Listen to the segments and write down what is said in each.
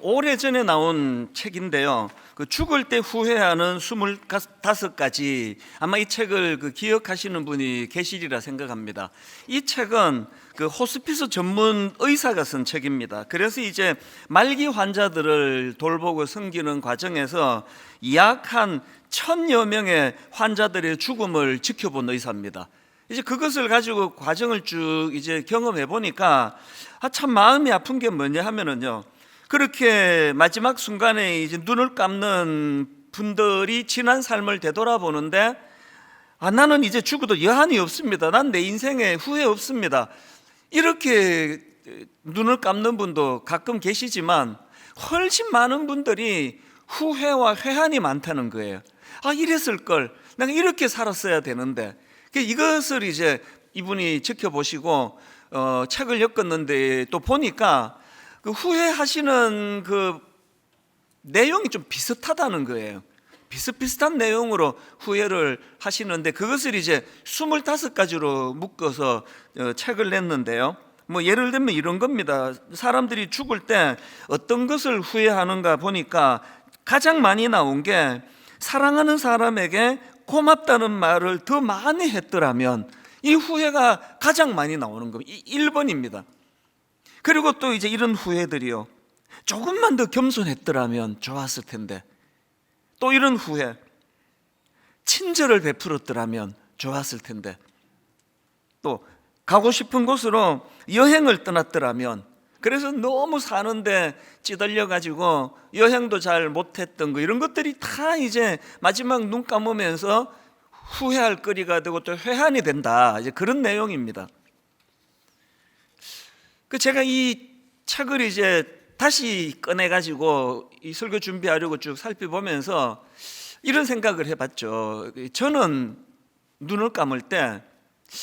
오래전에 나온 책인데요. 죽을 때 후회하는 25가지, 아마 이 책을 기억하시는 분이 계시리라 생각합니다. 이 책은 호스피스 전문 의사가 쓴 책입니다. 그래서 이제 말기 환자들을 돌보고 섬기는 과정에서 약 한 1000여 명의 환자들의 죽음을 지켜본 의사입니다. 이제 그것을 가지고 과정을 쭉 이제 경험해 보니까 참 마음이 아픈 게 뭐냐 하면은요, 그렇게 마지막 순간에 이제 눈을 감는 분들이 지난 삶을 되돌아보는데, 나는 이제 죽어도 여한이 없습니다. 난 내 인생에 후회 없습니다. 이렇게 눈을 감는 분도 가끔 계시지만 훨씬 많은 분들이 후회와 회한이 많다는 거예요. 이랬을 걸, 내가 이렇게 살았어야 되는데. 이것을 이제 이분이 지켜보시고 책을 엮었는데 또 보니까 후회하시는 내용이 좀 비슷하다는 거예요. 비슷비슷한 내용으로 후회를 하시는데 그것을 이제 25가지로 묶어서 책을 냈는데요. 예를 들면 이런 겁니다. 사람들이 죽을 때 어떤 것을 후회하는가 보니까 가장 많이 나온 게, 사랑하는 사람에게 고맙다는 말을 더 많이 했더라면, 이 후회가 가장 많이 나오는 겁니다. 1번입니다. 그리고 또 이제 이런 후회들이요, 조금만 더 겸손했더라면 좋았을 텐데. 또 이런 후회, 친절을 베풀었더라면 좋았을 텐데. 또 가고 싶은 곳으로 여행을 떠났더라면, 그래서 너무 사는데 찌들려 가지고 여행도 잘 못했던 거, 이런 것들이 다 이제 마지막 눈 감으면서 후회할 거리가 되고 또 회한이 된다, 이제 그런 내용입니다. 제가 이 책을 이제 다시 꺼내 가지고 이 설교 준비하려고 쭉 살펴보면서 이런 생각을 해봤죠. 저는 눈을 감을 때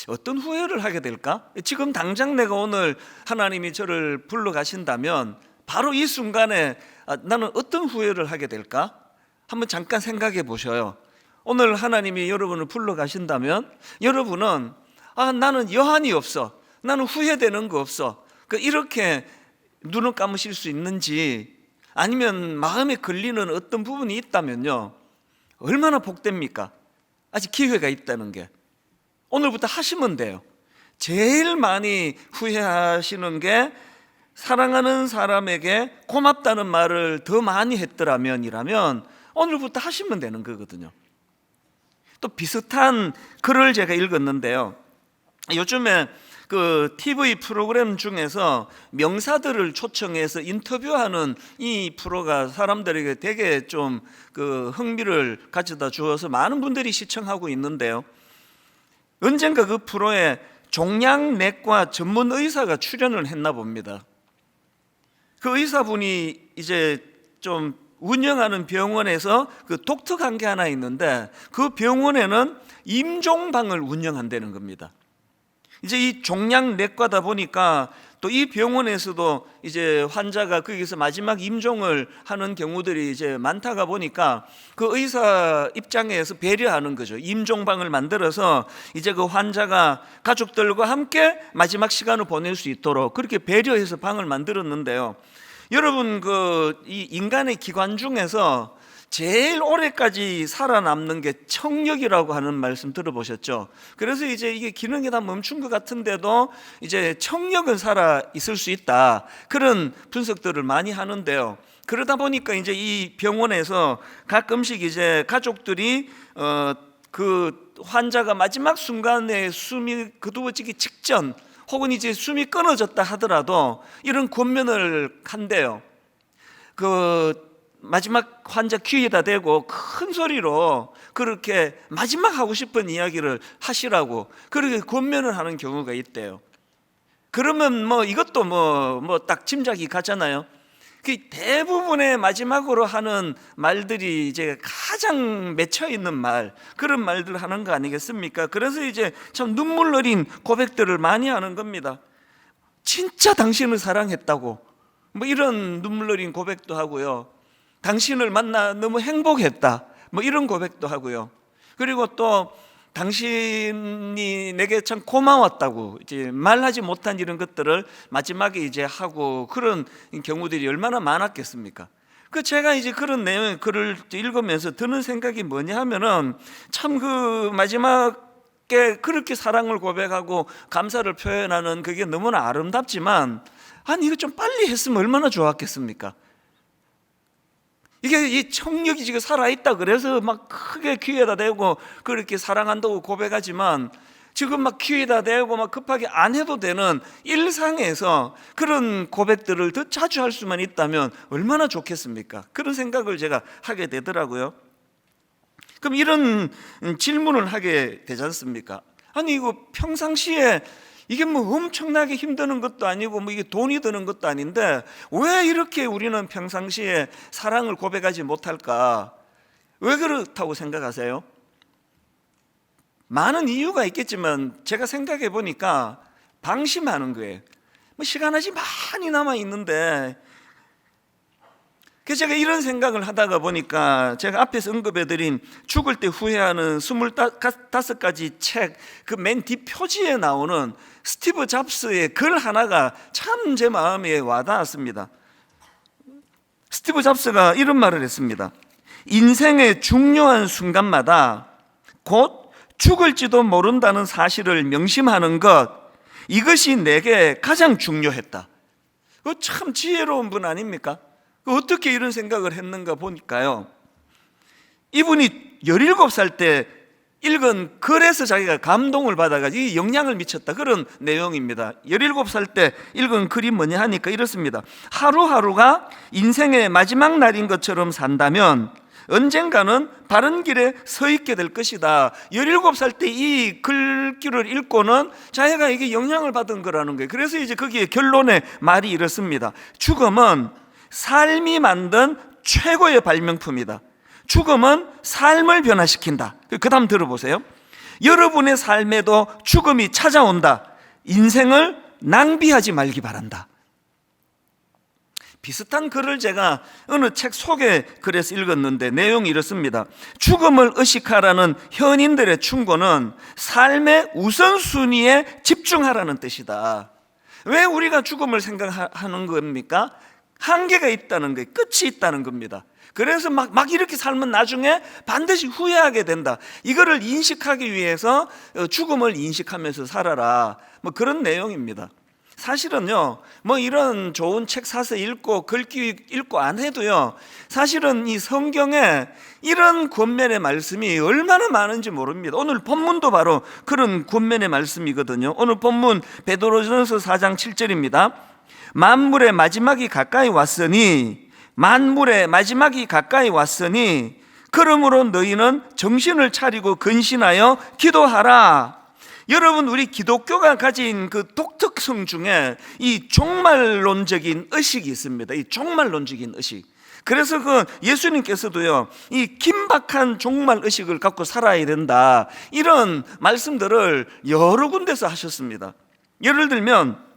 어떤 후회를 하게 될까? 지금 당장 내가 오늘 하나님이 저를 불러가신다면 바로 이 순간에 나는 어떤 후회를 하게 될까? 한번 잠깐 생각해 보셔요. 오늘 하나님이 여러분을 불러가신다면 여러분은 나는 여한이 없어, 나는 후회되는 거 없어, 이렇게 눈을 감으실 수 있는지, 아니면 마음에 걸리는 어떤 부분이 있다면요, 얼마나 복됩니까? 아직 기회가 있다는 게. 오늘부터 하시면 돼요. 제일 많이 후회하시는 게 사랑하는 사람에게 고맙다는 말을 더 많이 했더라면이라면 오늘부터 하시면 되는 거거든요. 또 비슷한 글을 제가 읽었는데요, 요즘에 TV 프로그램 중에서 명사들을 초청해서 인터뷰하는 이 프로가 사람들에게 되게 좀 흥미를 가져다 주어서 많은 분들이 시청하고 있는데요, 언젠가 그 프로에 종양내과 전문 의사가 출연을 했나 봅니다. 그 의사분이 이제 좀 운영하는 병원에서 독특한 게 하나 있는데, 그 병원에는 임종방을 운영한다는 겁니다. 이제 이 종양내과다 보니까 또 이 병원에서도 이제 환자가 거기서 마지막 임종을 하는 경우들이 이제 많다가 보니까 그 의사 입장에서 배려하는 거죠. 임종방을 만들어서 이제 그 환자가 가족들과 함께 마지막 시간을 보낼 수 있도록 그렇게 배려해서 방을 만들었는데요, 여러분 이 인간의 기관 중에서 제일 오래까지 살아남는 게 청력이라고 하는 말씀 들어보셨죠? 그래서 이제 이게 기능이 다 멈춘 것 같은데도 이제 청력은 살아 있을 수 있다, 그런 분석들을 많이 하는데요, 그러다 보니까 이제 이 병원에서 가끔씩 이제 가족들이 그 환자가 마지막 순간에 숨이 거두어지기 직전, 혹은 이제 숨이 끊어졌다 하더라도 이런 권면을 한대요. 마지막 환자 귀에다 대고 큰 소리로 그렇게 마지막 하고 싶은 이야기를 하시라고 그렇게 권면을 하는 경우가 있대요. 그러면 이것도 딱 짐작이 가잖아요. 대부분의 마지막으로 하는 말들이 이제 가장 맺혀 있는 말, 그런 말들을 하는 거 아니겠습니까? 그래서 이제 참 눈물 어린 고백들을 많이 하는 겁니다. 진짜 당신을 사랑했다고, 이런 눈물 어린 고백도 하고요, 당신을 만나 너무 행복했다, 이런 고백도 하고요. 그리고 또 당신이 내게 참 고마웠다고 이제 말하지 못한 이런 것들을 마지막에 이제 하고 그런 경우들이 얼마나 많았겠습니까? 제가 이제 그런 내용의 글을 읽으면서 드는 생각이 뭐냐 하면은 참 그 마지막에 그렇게 사랑을 고백하고 감사를 표현하는 그게 너무나 아름답지만 아니 이거 좀 빨리 했으면 얼마나 좋았겠습니까? 이게 이 청력이 지금 살아있다 그래서 막 크게 귀에다 대고 그렇게 사랑한다고 고백하지만 지금 막 귀에다 대고 막 급하게 안 해도 되는 일상에서 그런 고백들을 더 자주 할 수만 있다면 얼마나 좋겠습니까? 그런 생각을 제가 하게 되더라고요. 그럼 이런 질문을 하게 되지 않습니까? 아니 이거 평상시에 이게 뭐 엄청나게 힘드는 것도 아니고 뭐 이게 돈이 드는 것도 아닌데 왜 이렇게 우리는 평상시에 사랑을 고백하지 못할까? 왜 그렇다고 생각하세요? 많은 이유가 있겠지만 제가 생각해 보니까 방심하는 거예요. 뭐 시간 아직 많이 남아 있는데 그래서 제가 이런 생각을 하다가 보니까 제가 앞에서 언급해드린 죽을 때 후회하는 25가지 책 그 맨 뒷표지에 나오는 스티브 잡스의 글 하나가 참 제 마음에 와닿았습니다. 스티브 잡스가 이런 말을 했습니다. 인생의 중요한 순간마다 곧 죽을지도 모른다는 사실을 명심하는 것, 이것이 내게 가장 중요했다. 참 지혜로운 분 아닙니까? 어떻게 이런 생각을 했는가 보니까요, 이분이 17살 때 읽은 글에서 자기가 감동을 받아가지고 영향을 미쳤다, 그런 내용입니다. 17살 때 읽은 글이 뭐냐 하니까 이렇습니다. 하루하루가 인생의 마지막 날인 것처럼 산다면 언젠가는 바른 길에 서 있게 될 것이다. 17살 때 이 글귀를 읽고는 자기가 이게 영향을 받은 거라는 거예요. 그래서 이제 거기에 결론의 말이 이렇습니다. 죽음은 삶이 만든 최고의 발명품이다. 죽음은 삶을 변화시킨다. 그 다음 들어보세요. 여러분의 삶에도 죽음이 찾아온다. 인생을 낭비하지 말기 바란다. 비슷한 글을 제가 어느 책 소개 글에서 읽었는데 내용이 이렇습니다. 죽음을 의식하라는 현인들의 충고는 삶의 우선순위에 집중하라는 뜻이다. 왜 우리가 죽음을 생각하는 겁니까? 한계가 있다는 거예요. 끝이 있다는 겁니다. 그래서 막 이렇게 살면 나중에 반드시 후회하게 된다. 이거를 인식하기 위해서 죽음을 인식하면서 살아라, 뭐 그런 내용입니다. 사실은요, 뭐 이런 좋은 책 사서 읽고 글귀 읽고 안 해도요, 사실은 이 성경에 이런 권면의 말씀이 얼마나 많은지 모릅니다. 오늘 본문도 바로 그런 권면의 말씀이거든요. 오늘 본문 베드로전서 4장 7절입니다. 만물의 마지막이 가까이 왔으니 그러므로 너희는 정신을 차리고 근신하여 기도하라. 여러분, 우리 기독교가 가진 그 독특성 중에 이 종말론적인 의식이 있습니다. 이 종말론적인 의식. 그래서 그 예수님께서도요, 이 긴박한 종말 의식을 갖고 살아야 된다, 이런 말씀들을 여러 군데서 하셨습니다. 예를 들면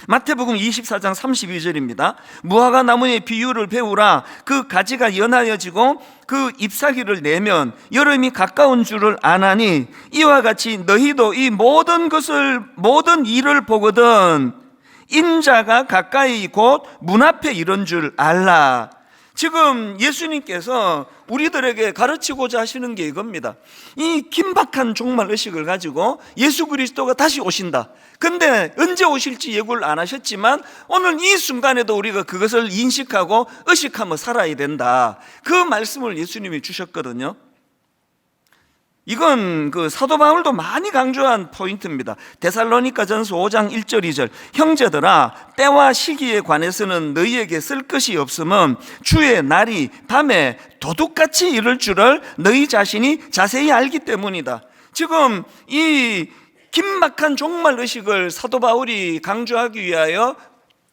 마태복음 24장 32절입니다. 무화과 나무의 비유를 배우라. 그 가지가 연하여지고 그 잎사귀를 내면 여름이 가까운 줄을 아나니 이와 같이 너희도 이 모든 일을 보거든 인자가 가까이 곧 문 앞에 이른 줄 알라. 지금 예수님께서 우리들에게 가르치고자 하시는 게 이겁니다. 이 긴박한 종말 의식을 가지고 예수 그리스도가 다시 오신다. 근데 언제 오실지 예고를 안 하셨지만 오늘 이 순간에도 우리가 그것을 인식하고 의식하며 살아야 된다. 그 말씀을 예수님이 주셨거든요. 이건 그 사도 바울도 많이 강조한 포인트입니다. 데살로니가전서 5장 1절 2절. 형제들아, 때와 시기에 관해서는 너희에게 쓸 것이 없음은 주의 날이 밤에 도둑같이 이를 줄을 너희 자신이 자세히 알기 때문이다. 지금 이 긴박한 종말 의식을 사도 바울이 강조하기 위하여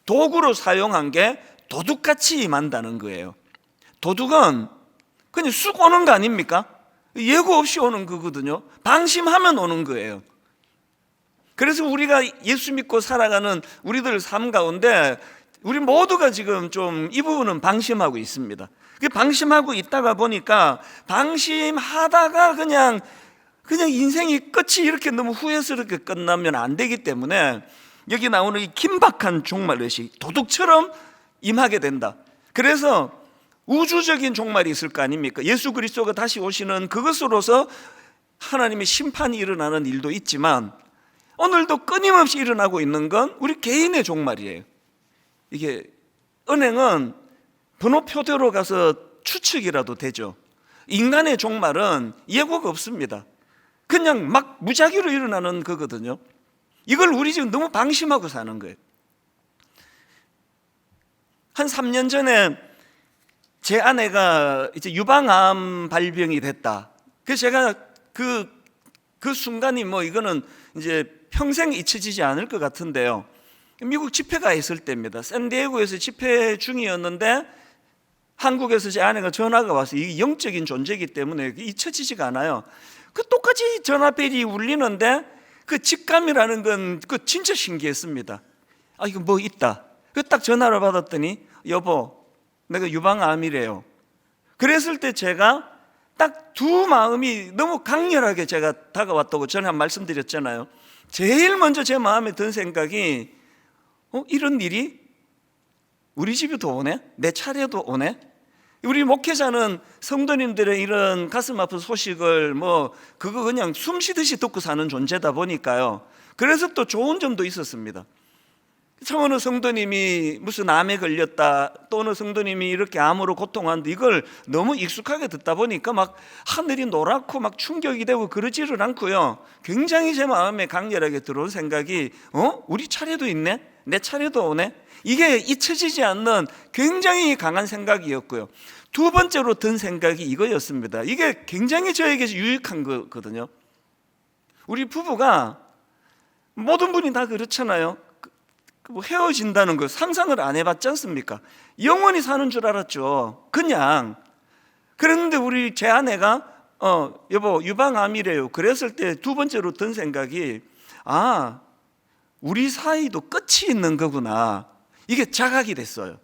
도구로 사용한 게 도둑같이 임한다는 거예요. 도둑은 그냥 쑥 오는 거 아닙니까? 예고 없이 오는 거거든요. 방심하면 오는 거예요. 그래서 우리가 예수 믿고 살아가는 우리들 삶 가운데 우리 모두가 지금 좀 이 부분은 방심하고 있습니다. 방심하고 있다가 보니까 방심하다가 그냥 그냥 인생이 끝이 이렇게 너무 후회스럽게 끝나면 안 되기 때문에 여기 나오는 이 긴박한 종말의식, 도둑처럼 임하게 된다. 그래서 우주적인 종말이 있을 거 아닙니까? 예수 그리스도가 다시 오시는 그것으로서 하나님의 심판이 일어나는 일도 있지만 오늘도 끊임없이 일어나고 있는 건 우리 개인의 종말이에요. 이게 은행은 번호표대로 가서 추측이라도 되죠. 인간의 종말은 예고가 없습니다. 그냥 막 무작위로 일어나는 거거든요. 이걸 우리 지금 너무 방심하고 사는 거예요. 한 3년 전에 제 아내가 이제 유방암 발병이 됐다. 그래서 제가 그 순간이 뭐 이거는 이제 평생 잊혀지지 않을 것 같은데요. 미국 집회가 있을 때입니다. 샌디에고에서 집회 중이었는데 한국에서 제 아내가 전화가 와서 이게 영적인 존재이기 때문에 잊혀지지가 않아요. 그 똑같이 전화벨이 울리는데 그 직감이라는 건 그 진짜 신기했습니다. 아, 이거 뭐 있다. 그 딱 전화를 받았더니 여보, 내가 유방암이래요. 그랬을 때 제가 딱 두 마음이 너무 강렬하게 제가 다가왔다고 전에 한 말씀드렸잖아요. 제일 먼저 제 마음에 든 생각이 이런 일이 우리 집에도 오네? 내 차례도 오네? 우리 목회자는 성도님들의 이런 가슴 아픈 소식을 그거 그냥 숨 쉬듯이 듣고 사는 존재다 보니까요. 그래서 또 좋은 점도 있었습니다. 참 어느 성도님이 무슨 암에 걸렸다, 또 어느 성도님이 이렇게 암으로 고통하는데 이걸 너무 익숙하게 듣다 보니까 막 하늘이 노랗고 막 충격이 되고 그러지를 않고요. 굉장히 제 마음에 강렬하게 들어온 생각이 우리 차례도 있네? 내 차례도 오네? 이게 잊혀지지 않는 굉장히 강한 생각이었고요. 두 번째로 든 생각이 이거였습니다. 이게 굉장히 저에게 유익한 거거든요. 우리 부부가 모든 분이 다 그렇잖아요. 헤어진다는 거 상상을 안 해봤지 않습니까? 영원히 사는 줄 알았죠. 그냥. 그런데 우리 제 아내가 여보 유방암이래요. 그랬을 때 두 번째로 든 생각이 우리 사이도 끝이 있는 거구나. 이게 자각이 됐어요.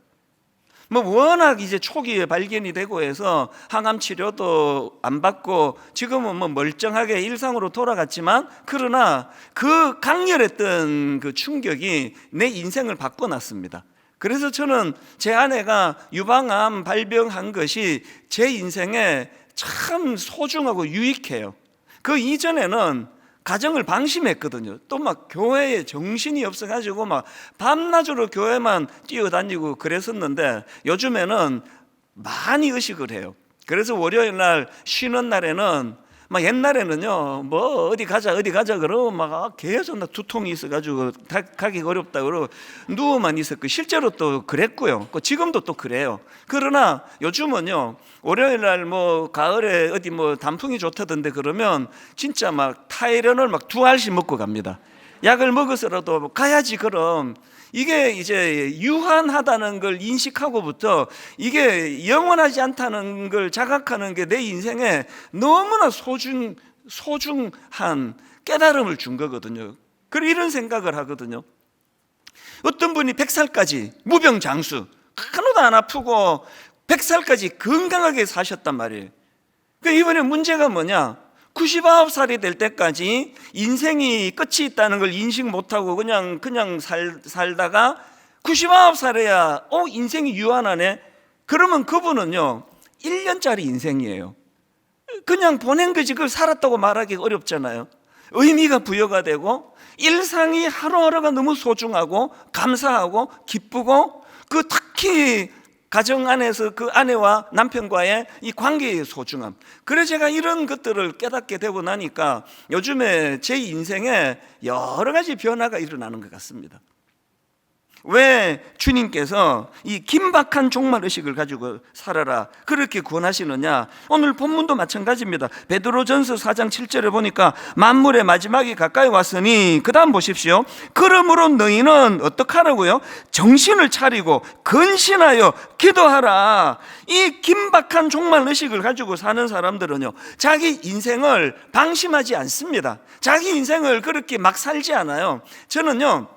워낙 이제 초기에 발견이 되고 해서 항암 치료도 안 받고 지금은 멀쩡하게 일상으로 돌아갔지만 그러나 그 강렬했던 그 충격이 내 인생을 바꿔놨습니다. 그래서 저는 제 아내가 유방암 발병한 것이 제 인생에 참 소중하고 유익해요. 그 이전에는 가정을 방심했거든요. 또 교회에 정신이 없어가지고 밤낮으로 교회만 뛰어다니고 그랬었는데 요즘에는 많이 의식을 해요. 그래서 월요일 날 쉬는 날에는 옛날에는요 어디 가자 그러면 계속 두통이 있어가지고 가기가 어렵다 그러고 누워만 있었고 실제로 또 그랬고요. 지금도 또 그래요. 그러나 요즘은요 월요일 날 가을에 어디 단풍이 좋다던데 그러면 진짜 타이레놀 2알씩 먹고 갑니다. 약을 먹어서라도 가야지. 그럼 이게 이제 유한하다는 걸 인식하고부터 이게 영원하지 않다는 걸 자각하는 게 내 인생에 너무나 소중한 깨달음을 준 거거든요. 그리고 이런 생각을 하거든요. 어떤 분이 100살까지 무병장수 하나도 안 아프고 100살까지 건강하게 사셨단 말이에요. 이번에 문제가 뭐냐? 99살이 될 때까지 인생이 끝이 있다는 걸 인식 못하고 그냥 살다가 99살에야 인생이 유한하네? 그러면 그분은요 1년짜리 인생이에요. 그냥 보낸 거지 그걸 살았다고 말하기 어렵잖아요. 의미가 부여가 되고 일상이 하루하루가 너무 소중하고 감사하고 기쁘고 특히 가정 안에서 그 아내와 남편과의 이 관계의 소중함. 그래서 제가 이런 것들을 깨닫게 되고 나니까 요즘에 제 인생에 여러 가지 변화가 일어나는 것 같습니다. 왜 주님께서 이 긴박한 종말의식을 가지고 살아라 그렇게 권하시느냐? 오늘 본문도 마찬가지입니다. 베드로전서 4장 7절에 보니까 만물의 마지막이 가까이 왔으니 그 다음 보십시오. 그러므로 너희는 어떡하라고요? 정신을 차리고 근신하여 기도하라. 이 긴박한 종말의식을 가지고 사는 사람들은요 자기 인생을 방심하지 않습니다. 자기 인생을 그렇게 막 살지 않아요. 저는요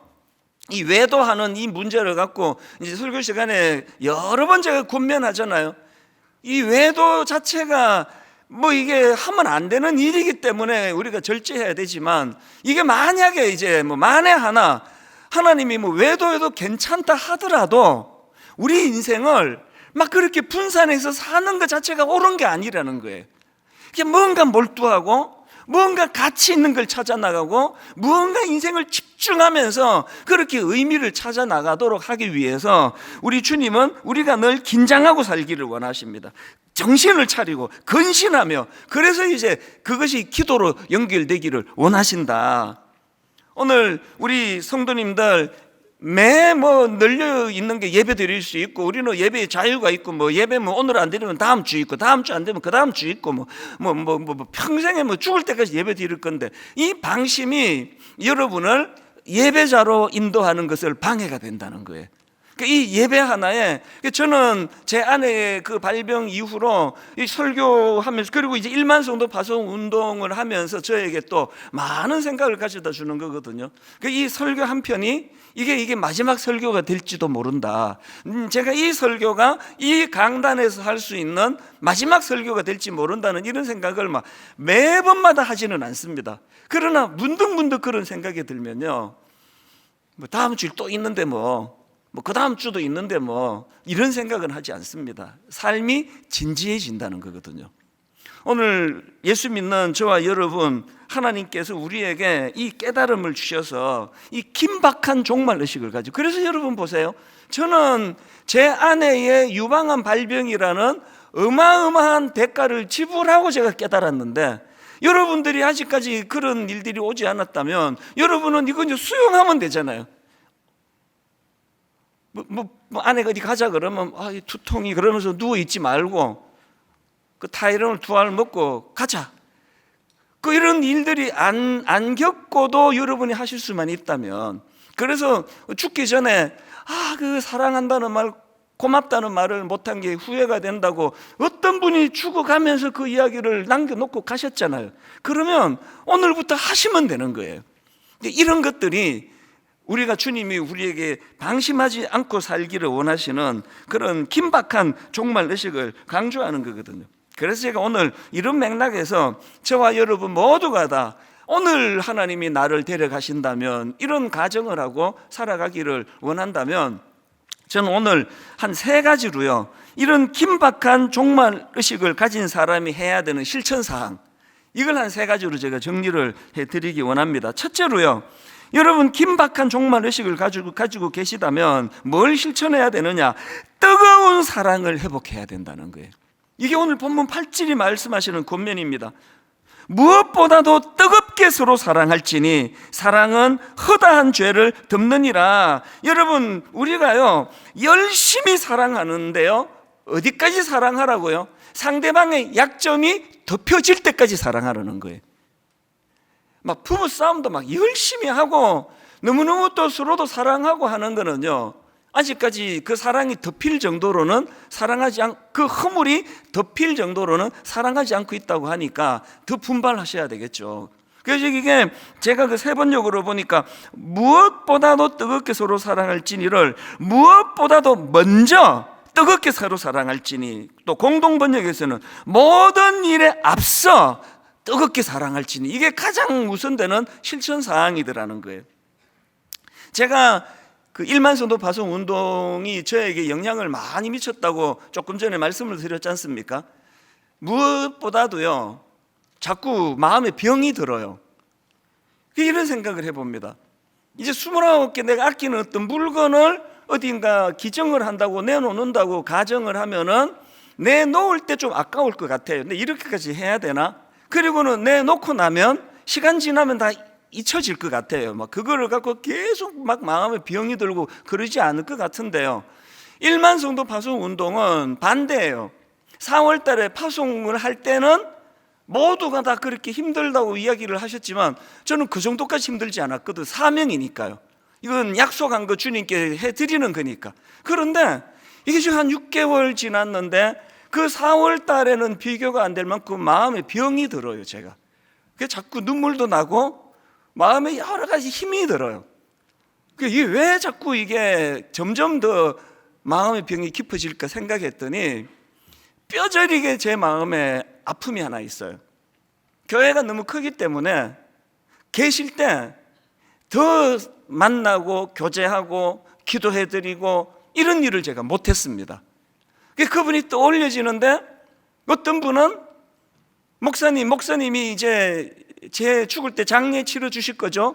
이 외도하는 이 문제를 갖고 이제 설교 시간에 여러 번 제가 권면하잖아요. 이 외도 자체가 뭐 이게 하면 안 되는 일이기 때문에 우리가 절제해야 되지만, 이게 만약에 이제 뭐 만에 하나 하나님이 뭐 외도해도 괜찮다 하더라도 우리 인생을 막 그렇게 분산해서 사는 것 자체가 옳은 게 아니라는 거예요. 이게 뭔가 몰두하고 뭔가 가치 있는 걸 찾아 나가고 무언가 인생을 집중하면서 그렇게 의미를 찾아 나가도록 하기 위해서 우리 주님은 우리가 늘 긴장하고 살기를 원하십니다. 정신을 차리고 근신하며, 그래서 이제 그것이 기도로 연결되기를 원하신다. 오늘 우리 성도님들 매 뭐 널려 있는 게 예배 드릴 수 있고, 우리는 예배에 자유가 있고, 뭐 예배 뭐 오늘 안 드리면 다음 주 있고, 다음 주 안 되면 그 다음 주 있고, 뭐 평생에 뭐 죽을 때까지 예배 드릴 건데, 이 방심이 여러분을 예배자로 인도하는 것을 방해가 된다는 거예요. 이 예배 하나에, 저는 제 아내의 그 발병 이후로 이 설교하면서, 그리고 이제 1만 성도 파송 운동을 하면서 저에게 또 많은 생각을 가져다 주는 거거든요. 이 설교 한 편이 이게 마지막 설교가 될지도 모른다. 제가 이 설교가 이 강단에서 할 수 있는 마지막 설교가 될지 모른다는 이런 생각을 막 매번마다 하지는 않습니다. 그러나 문득문득 그런 생각이 들면요, 뭐 다음 주일 또 있는데 뭐 그 다음 주도 있는데 뭐 이런 생각은 하지 않습니다. 삶이 진지해진다는 거거든요. 오늘 예수 믿는 저와 여러분, 하나님께서 우리에게 이 깨달음을 주셔서 이 긴박한 종말 의식을 가지고, 그래서 여러분 보세요, 저는 제 아내의 유방암 발병이라는 어마어마한 대가를 지불하고 제가 깨달았는데, 여러분들이 아직까지 그런 일들이 오지 않았다면 여러분은 이건 수용하면 되잖아요. 아내가 어디 가자 그러면 이 두통이, 그러면서 누워있지 말고 그 타이레놀 2알 먹고 가자. 이런 일들이 안 겪고도 여러분이 하실 수만 있다면, 그래서 죽기 전에 그 사랑한다는 말, 고맙다는 말을 못한 게 후회가 된다고 어떤 분이 죽어가면서 그 이야기를 남겨놓고 가셨잖아요. 그러면 오늘부터 하시면 되는 거예요. 이런 것들이 우리가 주님이 우리에게 방심하지 않고 살기를 원하시는 그런 긴박한 종말 의식을 강조하는 거거든요. 그래서 제가 오늘 이런 맥락에서 저와 여러분 모두가 다 오늘 하나님이 나를 데려가신다면, 이런 가정을 하고 살아가기를 원한다면, 저는 오늘 한 3가지로요, 이런 긴박한 종말 의식을 가진 사람이 해야 되는 실천사항, 이걸 한 3가지로 제가 정리를 해드리기 원합니다. 첫째로요, 여러분 긴박한 종말 의식을 가지고 계시다면 뭘 실천해야 되느냐? 뜨거운 사랑을 회복해야 된다는 거예요. 이게 오늘 본문 8절이 말씀하시는 권면입니다. 무엇보다도 뜨겁게 서로 사랑할지니 사랑은 허다한 죄를 덮느니라. 여러분, 우리가요 열심히 사랑하는데요, 어디까지 사랑하라고요? 상대방의 약점이 덮여질 때까지 사랑하라는 거예요. 막 부부싸움도 막 열심히 하고 너무너무 또 서로도 사랑하고 하는 거는요, 아직까지 그 사랑이 덮일 정도로는 그 허물이 덮일 정도로는 사랑하지 않고 있다고 하니까 더 분발하셔야 되겠죠. 그래서 이게 제가 그 3번역으로 보니까 무엇보다도 뜨겁게 서로 사랑할지니를 무엇보다도 먼저 뜨겁게 서로 사랑할지니, 또 공동번역에서는 모든 일에 앞서 뜨겁게 사랑할지니, 이게 가장 우선되는 실천사항이더라는 거예요. 제가 그 1만 성도 파송 운동이 저에게 영향을 많이 미쳤다고 조금 전에 말씀을 드렸지 않습니까? 무엇보다도요, 자꾸 마음에 병이 들어요. 이런 생각을 해봅니다. 이제 29개 내가 아끼는 어떤 물건을 어딘가 기증을 한다고 내놓는다고 가정을 하면은 내놓을 때 좀 아까울 것 같아요. 근데 이렇게까지 해야 되나? 그리고는 내놓고 나면 시간 지나면 다 잊혀질 것 같아요. 막 그거를 갖고 계속 막 마음에 병이 들고 그러지 않을 것 같은데요, 1만 성도 파송 운동은 반대예요. 4월 달에 파송을 할 때는 모두가 다 그렇게 힘들다고 이야기를 하셨지만 저는 그 정도까지 힘들지 않았거든. 사명이니까요. 이건 약속한 거 주님께 해드리는 거니까. 그런데 이게 지금 한 6개월 지났는데 그 4월 달에는 비교가 안 될 만큼 마음에 병이 들어요. 제가 자꾸 눈물도 나고 마음에 여러 가지 힘이 들어요. 이게 왜 자꾸 이게 점점 더 마음의 병이 깊어질까 생각했더니 뼈저리게 제 마음에 아픔이 하나 있어요. 교회가 너무 크기 때문에 계실 때 더 만나고 교제하고 기도해드리고 이런 일을 제가 못했습니다. 그분이 또 올려지는데 어떤 분은 목사님이 이제 제 죽을 때 장례 치러 주실 거죠?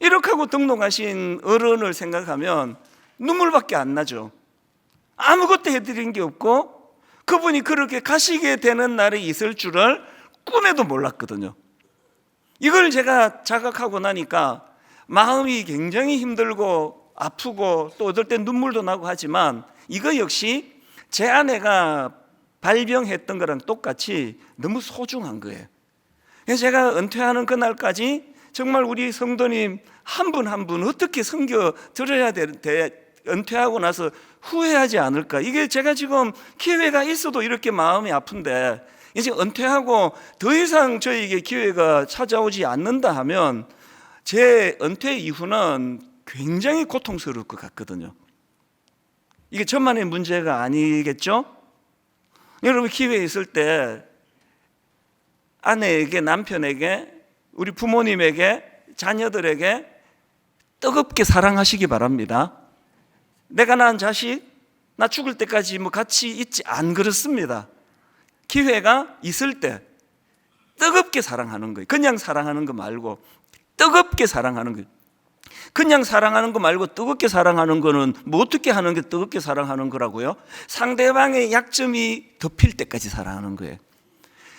이렇게 하고 등록하신 어른을 생각하면 눈물밖에 안 나죠. 아무것도 해드린 게 없고 그분이 그렇게 가시게 되는 날이 있을 줄을 꿈에도 몰랐거든요. 이걸 제가 자각하고 나니까 마음이 굉장히 힘들고 아프고 또 어떨 땐 눈물도 나고 하지만 이거 역시 제 아내가 발병했던 거랑 똑같이 너무 소중한 거예요. 그래서 제가 은퇴하는 그날까지 정말 우리 성도님 한 분 한 분 어떻게 섬겨 드려야 은퇴하고 나서 후회하지 않을까. 이게 제가 지금 기회가 있어도 이렇게 마음이 아픈데 이제 은퇴하고 더 이상 저에게 기회가 찾아오지 않는다 하면 제 은퇴 이후는 굉장히 고통스러울 것 같거든요. 이게 저만의 문제가 아니겠죠? 여러분 기회 있을 때 아내에게, 남편에게, 우리 부모님에게, 자녀들에게 뜨겁게 사랑하시기 바랍니다. 내가 낳은 자식, 나 죽을 때까지 뭐 같이 있지 안 그렇습니다. 기회가 있을 때 뜨겁게 사랑하는 거예요. 그냥 사랑하는 거 말고 뜨겁게 사랑하는 거예요. 그냥 사랑하는 거 말고 뜨겁게 사랑하는 거는 뭐 어떻게 하는 게 뜨겁게 사랑하는 거라고요? 상대방의 약점이 덮일 때까지 사랑하는 거예요.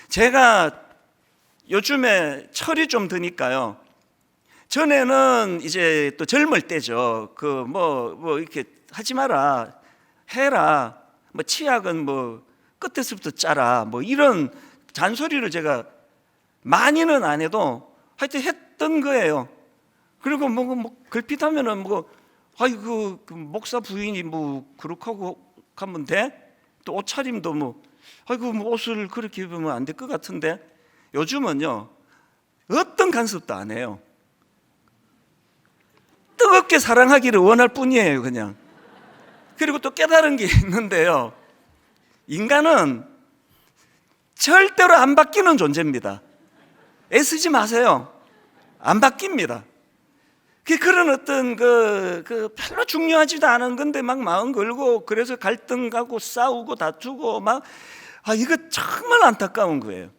제가 요즘에 철이 좀 드니까요. 전에는 이제 또 젊을 때죠. 뭐 이렇게 하지 마라, 해라, 뭐 치약은 뭐 끝에서부터 짜라, 뭐 이런 잔소리를 제가 많이는 안 해도 하여튼 했던 거예요. 그리고 뭐 걸핏하면은 아이고 그 목사 부인이 뭐 그렇게 하고 가면 돼? 또 옷차림도 뭐 아이고 뭐 옷을 그렇게 입으면 안 될 것 같은데. 요즘은요 어떤 간섭도 안 해요. 뜨겁게 사랑하기를 원할 뿐이에요, 그냥. 그리고 또 깨달은 게 있는데요. 인간은 절대로 안 바뀌는 존재입니다. 애쓰지 마세요. 안 바뀝니다. 그런 어떤 별로 중요하지도 않은 건데 막 마음 걸고 그래서 갈등 가고 싸우고 다투고 이거 정말 안타까운 거예요.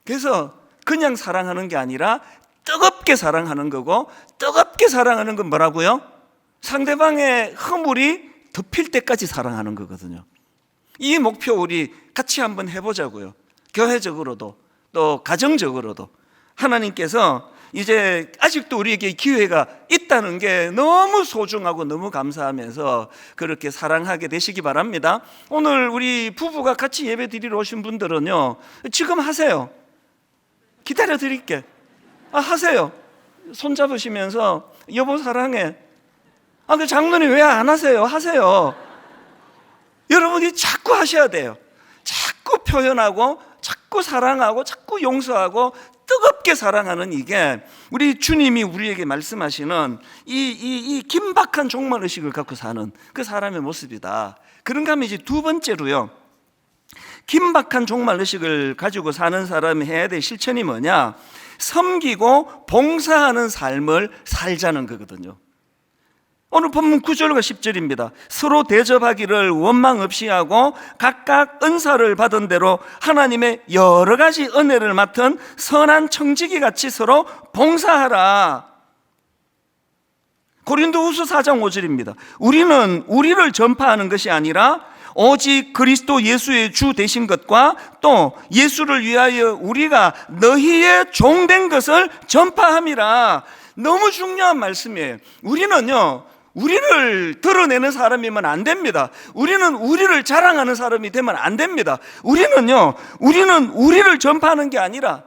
그래서 그냥 사랑하는 게 아니라 뜨겁게 사랑하는 거고, 뜨겁게 사랑하는 건 뭐라고요? 상대방의 허물이 덮일 때까지 사랑하는 거거든요. 이 목표 우리 같이 한번 해보자고요. 교회적으로도 또 가정적으로도. 하나님께서 이제 아직도 우리에게 기회가 있다는 게 너무 소중하고 너무 감사하면서 그렇게 사랑하게 되시기 바랍니다. 오늘 우리 부부가 같이 예배 드리러 오신 분들은요, 지금 하세요. 기다려 드릴게. 하세요. 손 잡으시면서 여보 사랑해. 그 장로님 왜 안 하세요? 하세요. 여러분이 자꾸 하셔야 돼요. 자꾸 표현하고 자꾸 사랑하고 자꾸 용서하고 뜨겁게 사랑하는 이게 우리 주님이 우리에게 말씀하시는 이 긴박한 종말의식을 갖고 사는 그 사람의 모습이다. 그런가 하면 이제 두 번째로요, 긴박한 종말의식을 가지고 사는 사람이 해야 될 실천이 뭐냐? 섬기고 봉사하는 삶을 살자는 거거든요. 오늘 본문 9절과 10절입니다. 서로 대접하기를 원망 없이 하고 각각 은사를 받은 대로 하나님의 여러 가지 은혜를 맡은 선한 청지기 같이 서로 봉사하라. 고린도후서 4장 5절입니다. 우리는 우리를 전파하는 것이 아니라 오직 그리스도 예수의 주 되신 것과 또 예수를 위하여 우리가 너희의 종된 것을 전파함이라. 너무 중요한 말씀이에요. 우리는요, 우리를 드러내는 사람이면 안 됩니다. 우리는 우리를 자랑하는 사람이 되면 안 됩니다. 우리는 우리를 전파하는 게 아니라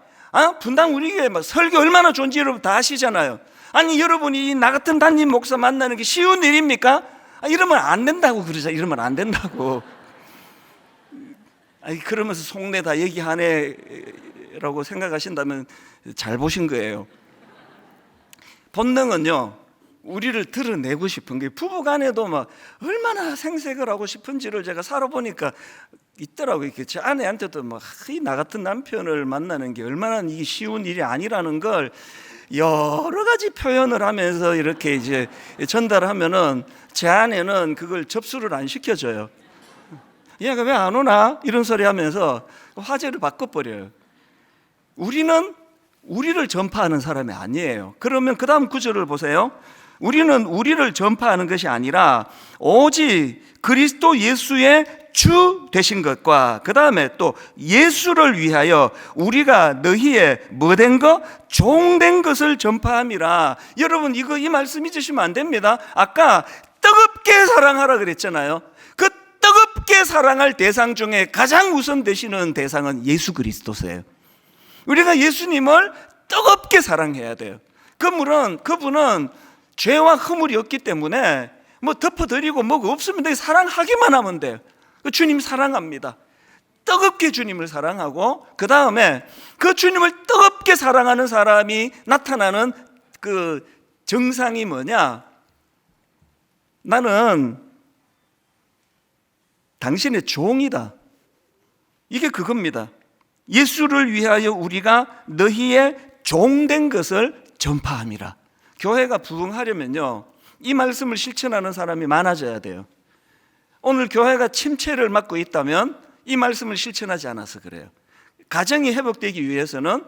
분당 우리에게 설교 얼마나 좋은지 여러분 다 아시잖아요. 아니 여러분이 나 같은 담임 목사 만나는 게 쉬운 일입니까? 이러면 안 된다고 그러자. 이러면 안 된다고. 그러면서 속내 다 얘기하네라고 생각하신다면 잘 보신 거예요. 본능은요, 우리를 드러내고 싶은 게, 부부간에도 막 얼마나 생색을 하고 싶은지를 제가 살아보니까 있더라고요. 이렇게 제 아내한테도 막 나 같은 남편을 만나는 게 얼마나 이게 쉬운 일이 아니라는 걸 여러 가지 표현을 하면서 이렇게 이제 전달하면은 제 아내는 그걸 접수를 안 시켜줘요. 얘가 왜 안 오나? 이런 소리 하면서 화제를 바꿔버려요. 우리는 우리를 전파하는 사람이 아니에요. 그러면 그 다음 구절을 보세요. 우리는 우리를 전파하는 것이 아니라 오직 그리스도 예수의 주 되신 것과 그 다음에 또 예수를 위하여 우리가 너희의 뭐된 것? 종된 것을 전파함이라. 여러분, 이 말씀 잊으시면 안 됩니다. 아까 뜨겁게 사랑하라 그랬잖아요. 그 뜨겁게 사랑할 대상 중에 가장 우선 되시는 대상은 예수 그리스도세요. 우리가 예수님을 뜨겁게 사랑해야 돼요. 그분은 죄와 허물이 없기 때문에 뭐 덮어드리고 뭐가 없으면 사랑하기만 하면 돼요. 주님 사랑합니다. 뜨겁게 주님을 사랑하고 그 다음에 그 주님을 뜨겁게 사랑하는 사람이 나타나는 그 정상이 뭐냐? 나는 당신의 종이다. 이게 그겁니다. 예수를 위하여 우리가 너희의 종된 것을 전파함이라. 교회가 부흥하려면요, 이 말씀을 실천하는 사람이 많아져야 돼요. 오늘 교회가 침체를 맞고 있다면 이 말씀을 실천하지 않아서 그래요. 가정이 회복되기 위해서는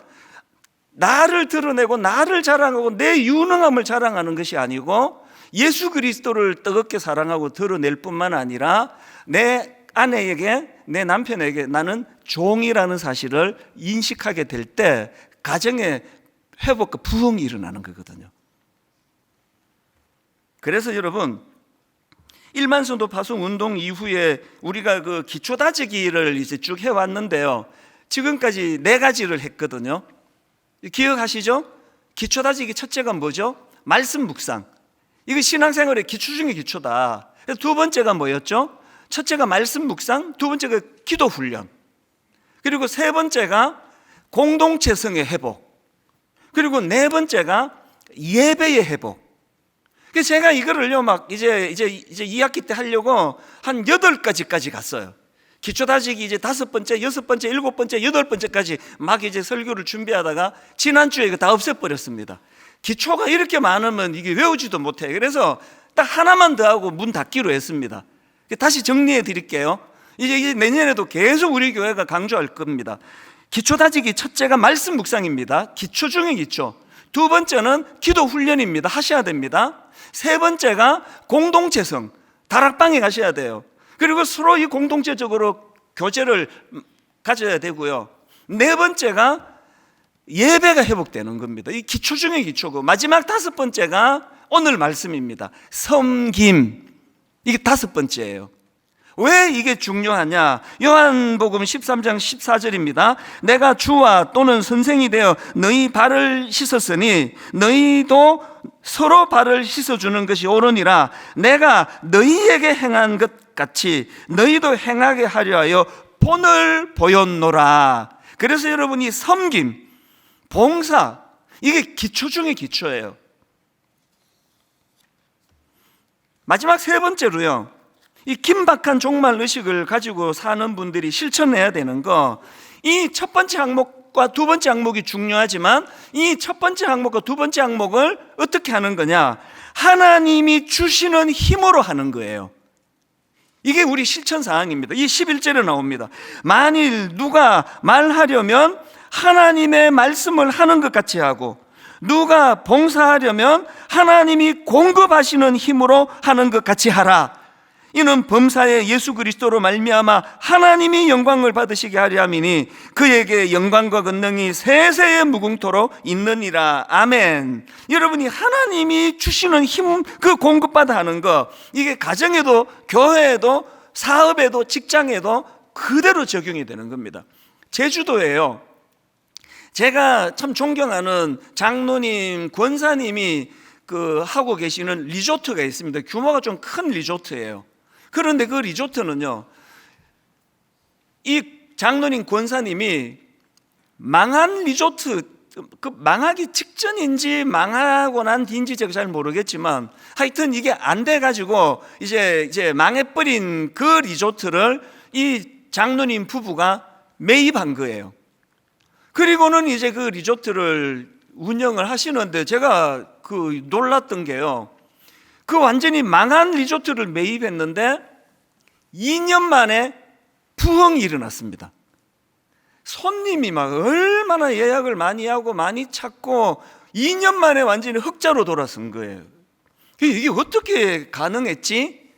나를 드러내고 나를 자랑하고 내 유능함을 자랑하는 것이 아니고 예수 그리스도를 뜨겁게 사랑하고 드러낼 뿐만 아니라 내 아내에게, 내 남편에게 나는 종이라는 사실을 인식하게 될 때 가정의 회복과 부흥이 일어나는 거거든요. 그래서 여러분, 일만성도 파송 운동 이후에 우리가 그 기초 다지기를 이제 쭉 해왔는데요, 지금까지 4가지를 했거든요. 기억하시죠? 기초 다지기 첫째가 뭐죠? 말씀 묵상. 이거 신앙생활의 기초 중에 기초다. 두 번째가 뭐였죠? 첫째가 말씀 묵상, 두 번째가 기도 훈련, 그리고 세 번째가 공동체성의 회복, 그리고 네 번째가 예배의 회복. 그래서 제가 이거를요 막 이제 2학기 때 하려고 한 8가지까지 갔어요. 기초 다지기 이제 5번째, 6번째, 7번째, 8번째까지 막 이제 설교를 준비하다가 지난주에 이거 다 없애버렸습니다. 기초가 이렇게 많으면 이게 외우지도 못해. 그래서 딱 하나만 더 하고 문 닫기로 했습니다. 다시 정리해 드릴게요. 이제 내년에도 계속 우리 교회가 강조할 겁니다. 기초 다지기 첫째가 말씀 묵상입니다. 기초 중에 기초. 두 번째는 기도 훈련입니다. 하셔야 됩니다. 세 번째가 공동체성, 다락방에 가셔야 돼요. 그리고 서로 이 공동체적으로 교제를 가져야 되고요. 네 번째가 예배가 회복되는 겁니다. 이 기초 중에 기초고, 마지막 5번째가 오늘 말씀입니다. 섬김. 이게 5번째예요. 왜 이게 중요하냐? 요한복음 13장 14절입니다. 내가 주와 또는 선생이 되어 너희 발을 씻었으니 너희도 서로 발을 씻어주는 것이 옳으니라. 내가 너희에게 행한 것 같이 너희도 행하게 하려 하여 본을 보였노라. 그래서 여러분이 섬김, 봉사, 이게 기초 중에 기초예요. 마지막 세 번째로요, 이 긴박한 종말 의식을 가지고 사는 분들이 실천해야 되는 거, 이 첫 번째 항목과 두 번째 항목이 중요하지만 이 첫 번째 항목과 두 번째 항목을 어떻게 하는 거냐? 하나님이 주시는 힘으로 하는 거예요. 이게 우리 실천 사항입니다. 이 11절에 나옵니다. 만일 누가 말하려면 하나님의 말씀을 하는 것 같이 하고, 누가 봉사하려면 하나님이 공급하시는 힘으로 하는 것 같이 하라. 이는 범사에 예수 그리스도로 말미암아 하나님이 영광을 받으시게 하려 함이니 그에게 영광과 권능이 세세에 무궁토록 있느니라. 아멘. 여러분이 하나님이 주시는 힘, 그 공급받아 하는 거, 이게 가정에도 교회에도 사업에도 직장에도 그대로 적용이 되는 겁니다. 제주도에요, 제가 참 존경하는 장로님, 권사님이 하고 계시는 리조트가 있습니다. 규모가 좀 큰 리조트예요. 그런데 그 리조트는요, 이 장로님 권사님이 망한 리조트 그 망하기 직전인지 망하고 난 뒤인지 제가 잘 모르겠지만 하여튼 이게 안 돼가지고 이제 망해버린 그 리조트를 이 장로님 부부가 매입한 거예요. 그리고는 이제 그 리조트를 운영을 하시는데 제가 그 놀랐던 게요, 그 완전히 망한 리조트를 매입했는데 2년 만에 부흥이 일어났습니다. 손님이 막 얼마나 예약을 많이 하고 많이 찾고 2년 만에 완전히 흑자로 돌아선 거예요. 이게 어떻게 가능했지?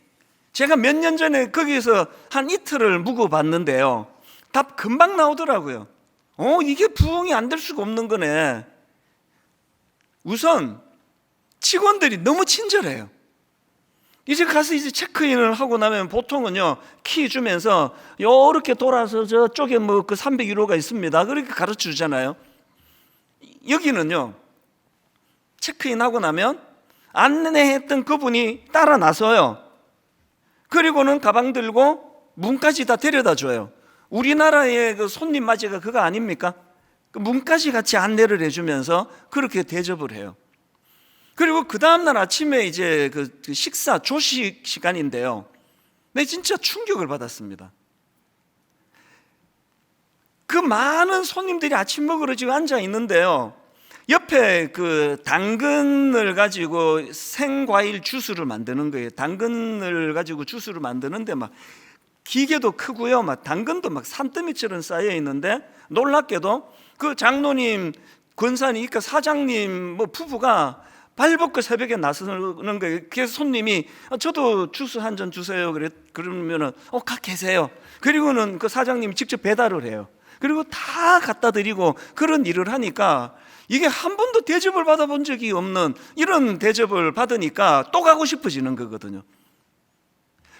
제가 몇 년 전에 거기에서 한 이틀을 묵어봤는데요, 답 금방 나오더라고요. 이게 부흥이 안 될 수가 없는 거네. 우선 직원들이 너무 친절해요. 이제 가서 이제 체크인을 하고 나면 보통은요, 키 주면서 요렇게 돌아서 저쪽에 뭐 그 301호가 있습니다, 그렇게 가르쳐 주잖아요. 여기는요, 체크인 하고 나면 안내했던 그분이 따라 나서요. 그리고는 가방 들고 문까지 다 데려다 줘요. 우리나라의 그 손님 맞이가 그거 아닙니까? 그 문까지 같이 안내를 해주면서 그렇게 대접을 해요. 그리고 그 다음날 아침에 이제 그 식사 조식 시간인데요, 네, 진짜 충격을 받았습니다. 그 많은 손님들이 아침 먹으러 지금 앉아 있는데요, 옆에 그 당근을 가지고 생과일 주스를 만드는 거예요. 당근을 가지고 주스를 만드는데 막 기계도 크고요, 막 당근도 막 산더미처럼 쌓여 있는데, 놀랍게도 그 장로님, 권사님, 그러니까 사장님 뭐 부부가 발벗고 새벽에 나서는 거예요. 그래서 손님이 저도 주스 한 잔 주세요. 그러면은 가 계세요. 그리고는 그 사장님이 직접 배달을 해요. 그리고 다 갖다 드리고 그런 일을 하니까 이게 한 번도 대접을 받아본 적이 없는 이런 대접을 받으니까 또 가고 싶어지는 거거든요.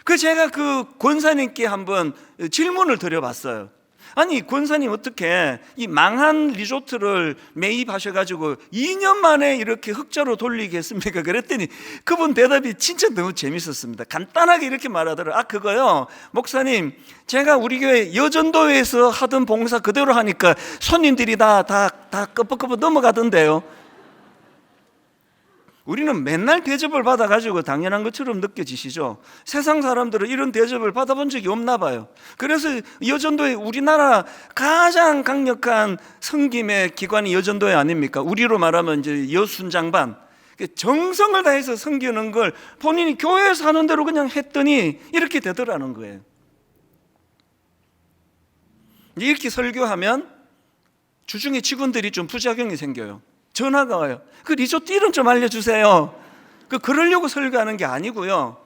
그 제가 그 권사님께 한번 질문을 드려봤어요. 아니, 권사님 어떻게 이 망한 리조트를 매입하셔가지고 2년 만에 이렇게 흑자로 돌리겠습니까? 그랬더니 그분 대답이 진짜 너무 재밌었습니다. 간단하게 이렇게 말하더라고요. 그거요, 목사님, 제가 우리 교회 여전도에서 하던 봉사 그대로 하니까 손님들이 다 끄벅끄벅 넘어가던데요. 우리는 맨날 대접을 받아가지고 당연한 것처럼 느껴지시죠? 세상 사람들은 이런 대접을 받아본 적이 없나 봐요. 그래서 여전도회, 우리나라 가장 강력한 섬김의 기관이 여전도회 아닙니까? 우리로 말하면 이제 여순장반, 정성을 다해서 섬기는 걸 본인이 교회에서 하는 대로 그냥 했더니 이렇게 되더라는 거예요. 이렇게 설교하면 주중에 직원들이 좀 부작용이 생겨요. 전화가 와요. 그 리조트 이름 좀 알려주세요. 그러려고 설교하는 게 아니고요,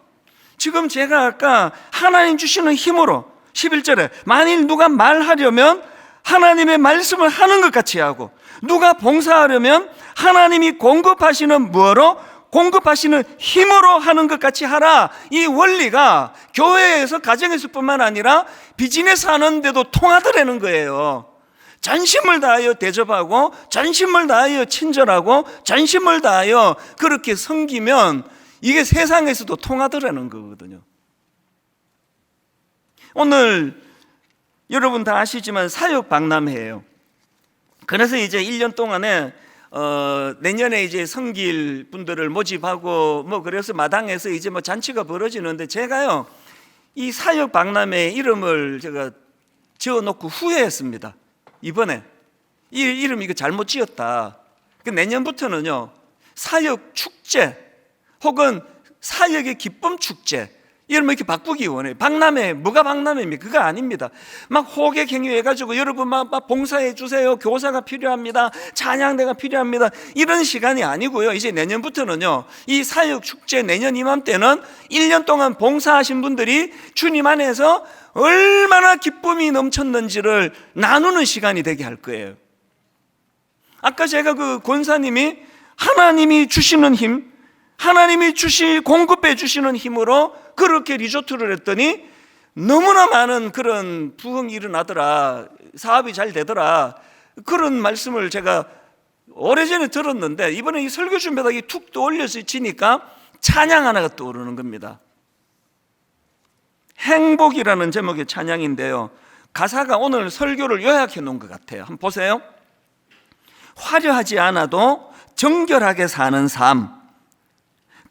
지금 제가 아까 하나님 주시는 힘으로 11절에 만일 누가 말하려면 하나님의 말씀을 하는 것 같이 하고, 누가 봉사하려면 하나님이 공급하시는 뭐로? 공급하시는 힘으로 하는 것 같이 하라. 이 원리가 교회에서, 가정에서 뿐만 아니라 비즈니스 하는데도 통하더라는 거예요. 전심을 다하여 대접하고, 전심을 다하여 친절하고, 전심을 다하여 그렇게 섬기면 이게 세상에서도 통하더라는 거거든요. 오늘 여러분 다 아시지만 사역 박람회예요. 그래서 이제 1년 동안에 내년에 이제 섬길 분들을 모집하고 뭐 그래서 마당에서 이제 뭐 잔치가 벌어지는데, 제가요 이 사역 박람회 이름을 제가 지어놓고 후회했습니다. 이번에 이 이름 이거 잘못 지었다. 내년부터는요 사역 축제 혹은 사역의 기쁨 축제 이런 이렇게 바꾸기 원해요. 박람회, 뭐가 박람회입니까? 그거 아닙니다. 막 호객 행위 해가지고 여러분 막 봉사해 주세요, 교사가 필요합니다, 찬양대가 필요합니다, 이런 시간이 아니고요. 이제 내년부터는요 이 사역 축제, 내년 이맘때는 1년 동안 봉사하신 분들이 주님 안에서 얼마나 기쁨이 넘쳤는지를 나누는 시간이 되게 할 거예요. 아까 제가 그 권사님이 하나님이 주시는 힘, 하나님이 공급해 주시는 힘으로 그렇게 리조트를 했더니 너무나 많은 그런 부흥이 일어나더라, 사업이 잘 되더라, 그런 말씀을 제가 오래전에 들었는데, 이번에 이 설교 준비하다가 툭 떠올려지니까 찬양 하나가 떠오르는 겁니다. 행복이라는 제목의 찬양인데요, 가사가 오늘 설교를 요약해 놓은 것 같아요. 한번 보세요. 화려하지 않아도 정결하게 사는 삶,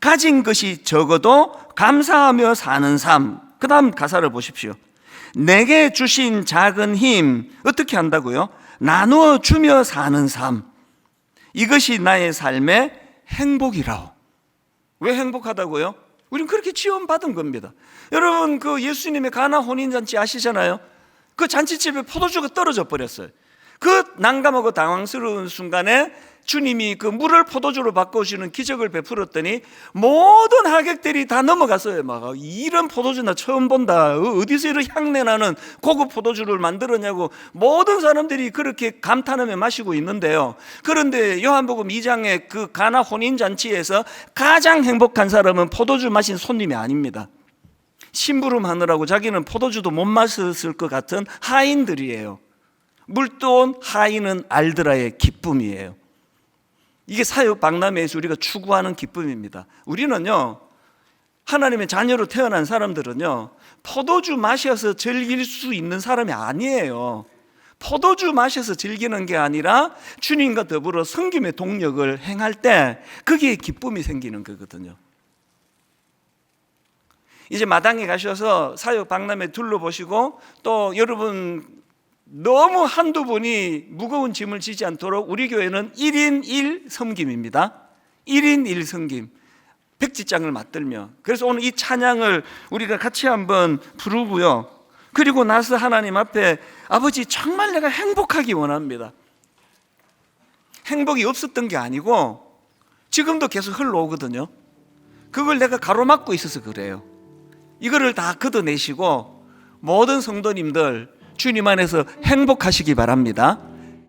가진 것이 적어도 감사하며 사는 삶. 그 다음 가사를 보십시오. 내게 주신 작은 힘 어떻게 한다고요? 나누어 주며 사는 삶. 이것이 나의 삶의 행복이라오. 왜 행복하다고요? 우린 그렇게 지원받은 겁니다. 여러분, 그 예수님의 가나 혼인잔치 아시잖아요? 그 잔치집에 포도주가 떨어져 버렸어요. 그 난감하고 당황스러운 순간에 주님이 그 물을 포도주로 바꿔주는 기적을 베풀었더니 모든 하객들이 다 넘어갔어요. 막 이런 포도주 나 처음 본다. 어디서 이런 향내나는 고급 포도주를 만들었냐고 모든 사람들이 그렇게 감탄하며 마시고 있는데요. 그런데 요한복음 2장의 그 가나 혼인잔치에서 가장 행복한 사람은 포도주 마신 손님이 아닙니다. 심부름하느라고 자기는 포도주도 못 마셨을 것 같은 하인들이에요. 물도온 하인은 알더라의 기쁨이에요. 이게 사역 박람회에서 우리가 추구하는 기쁨입니다. 우리는요, 하나님의 자녀로 태어난 사람들은요, 포도주 마셔서 즐길 수 있는 사람이 아니에요. 포도주 마셔서 즐기는 게 아니라 주님과 더불어 섬김의 동력을 행할 때 거기에 기쁨이 생기는 거거든요. 이제 마당에 가셔서 사역 박람회 둘러보시고 또 여러분 너무 한두 분이 무거운 짐을 지지 않도록 우리 교회는 1인 1 섬김입니다. 1인 1 섬김, 백지장을 맞들며. 그래서 오늘 이 찬양을 우리가 같이 한번 부르고요, 그리고 나서 하나님 앞에 아버지 정말 내가 행복하기 원합니다. 행복이 없었던 게 아니고 지금도 계속 흘러오거든요. 그걸 내가 가로막고 있어서 그래요. 이거를 다 걷어내시고 모든 성도님들 주님 안에서 행복하시기 바랍니다.